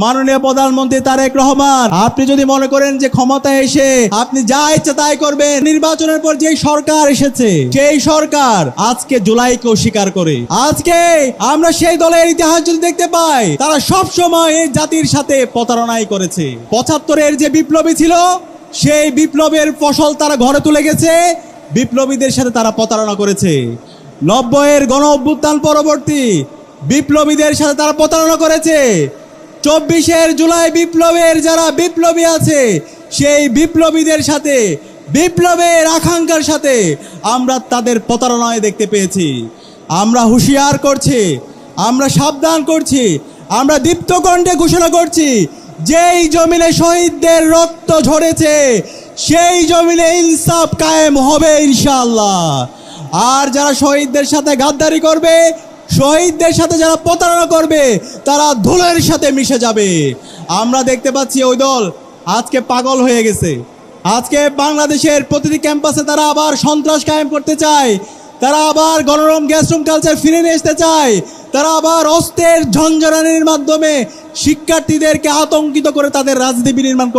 মাননীয় প্রধানমন্ত্রী তারেক রহমান, আপনি যদি মনে করেন যে ক্ষমতায় এসে আপনি যা ইচ্ছা তাই করবেন, নির্বাচনের পর যে সরকার এসেছে সেই সরকার আজকে জুলাইকে অস্বীকার করে। আজকে আমরা সেই দলের ইতিহাস যদি দেখতে পাই, তারা সব সময় এই জাতির সাথে প্রতারণাই করেছে। ৭৫-এর যে বিপ্লবী ছিল, সেই বিপ্লবের ফসল তারা ঘরে তুলে গেছে, বিপ্লবীদের সাথে তারা প্রতারণা করেছে। ৯০-এর গণ অভ্যুত্থান পরবর্তী বিপ্লবীদের সাথে তারা প্রতারণা করেছে। ২৪-এর জুলাই বিপ্লবের যারা বিপ্লবী আছে, সেই বিপ্লবীদের সাথে, বিপ্লবের আকাঙ্ক্ষার সাথে আমরা তাদের প্রতারণায় দেখতে পেয়েছি। আমরা হুঁশিয়ার করছি, আমরা সাবধান করছি, আমরা দীপ্ত কণ্ঠে ঘোষণা করছি, যেই জমিনে শহীদদের রক্ত ঝরেছে সেই জমিনে ইনসাফ কায়েম হবে ইনশাআল্লাহ। আর যারা শহীদদের সাথে গাদ্দারি করবে, শহীদদের সাথে যারা প্রতারণা করবে, তারা ধুলোর সাথে মিশে যাবে। আমরা দেখতে পাচ্ছি ওই দল আজকে পাগল হয়ে গেছে। আজকে বাংলাদেশের প্রতিটি ক্যাম্পাসে তারা আবার সন্ত্রাস কায়েম করতে চায়, তারা আবার গণরম গ্যাসরুম কালচার ফিরে নিয়ে আসতে চায়, তারা আবার অস্ত্রের ঝঞ্ঝানির মাধ্যমে শিক্ষার্থীদেরকে আতঙ্কিত করে তাদের রাজনীতি বিনির্মাণ